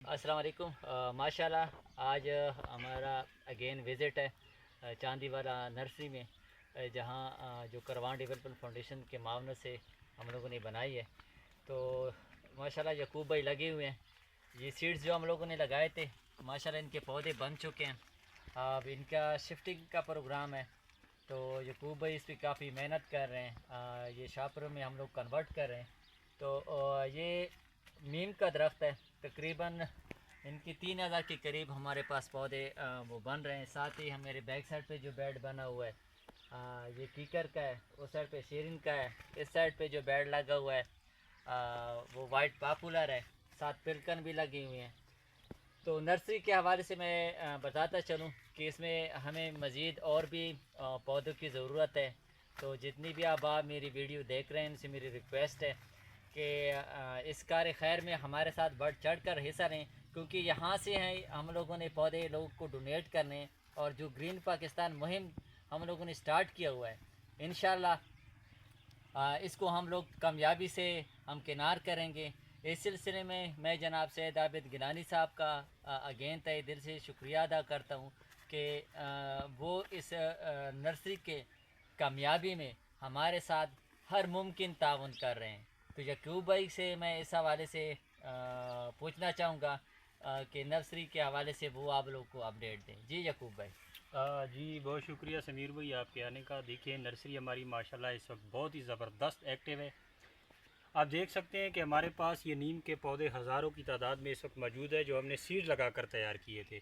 अस्सलाम वालेकुम। माशाल्लाह आज हमारा अगेन विज़िट है चांदी वाला नर्सरी में, जहाँ जो करवान डेवलपमेंट फाउंडेशन के मावनत से हम लोगों ने बनाई है। तो माशाल्लाह यकूब भाई लगे हुए हैं। ये सीड्स जो हम लोगों ने लगाए थे, माशाल्लाह इनके पौधे बन चुके हैं। अब इनका शिफ्टिंग का प्रोग्राम है, तो यकूब भाई इस पर काफ़ी मेहनत कर रहे हैं। ये शाहपुर में हम लोग कन्वर्ट कर रहे हैं। तो ये नीम का दरख्त है। तकरीबन इनकी 3000 के करीब हमारे पास पौधे वो बन रहे हैं। साथ ही हम मेरे बैक साइड पे जो बेड बना हुआ है, ये कीकर का है। उस साइड पे शेरिन का है। इस साइड पे जो बेड लगा हुआ है वो वाइट पॉपुलर है। साथ पिलकन भी लगी हुई हैं। तो नर्सरी के हवाले से मैं बताता चलूँ कि इसमें हमें मज़ीद और भी पौधों की ज़रूरत है। तो जितनी भी आप मेरी वीडियो देख रहे हैं, उनसे मेरी रिक्वेस्ट है कि इस कार्य खैर में हमारे साथ बढ़ चढ़ कर हिस्सा लें, क्योंकि यहाँ से हैं हम लोगों ने पौधे लोगों को डोनेट करने। और जो ग्रीन पाकिस्तान मुहिम हम लोगों ने स्टार्ट किया हुआ है, इंशाल्लाह इसको हम लोग कामयाबी से हम किनार करेंगे। इस सिलसिले में मैं जनाब सैयद आबिद गिलानी साहब का अगेन तहे दिल से शुक्रिया अदा करता हूँ कि वो इस नर्सरी के कामयाबी में हमारे साथ हर मुमकिन ताउन कर रहे हैं। तो यकूब भाई से मैं इस हवाले से पूछना चाहूँगा कि नर्सरी के हवाले से वो आप लोग को अपडेट दें। जी यकूब भाई। जी बहुत शुक्रिया समीर भाई आपके आने का। देखिए नर्सरी हमारी माशाल्लाह इस वक्त बहुत ही ज़बरदस्त एक्टिव है। आप देख सकते हैं कि हमारे पास ये नीम के पौधे हज़ारों की तादाद में इस वक्त मौजूद है, जो हमने सीड लगाकर तैयार किए थे।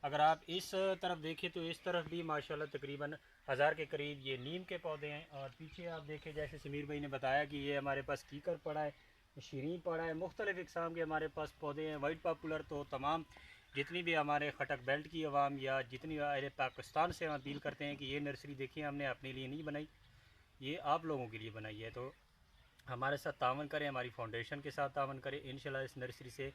अगर आप इस तरफ देखें तो इस तरफ भी माशाल्लाह तकरीबन 1000 के करीब ये नीम के पौधे हैं। और पीछे आप देखें, जैसे समीर भाई ने बताया कि ये हमारे पास कीकर पड़ा है, शीरीन पड़ा है, मुख्तलिफ़ इक़साम के हमारे पास पौधे हैं। वाइट पॉपुलर तो तमाम जितनी भी हमारे खटक बेल्ट की आवाम या जितनी अहले पाकिस्तान से हम अपील करते हैं कि ये नर्सरी देखिए हमने अपने लिए नहीं बनाई, ये आप लोगों के लिए बनाई है। तो हमारे साथ तावन करें, हमारी फाउंडेशन के साथ तावन करें। इंशाल्लाह इस नर्सरी से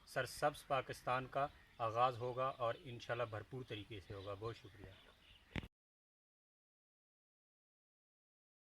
सरसब्ज़ पाकिस्तान का आगाज़ होगा और इंशाल्लाह भरपूर तरीके से होगा। बहुत शुक्रिया।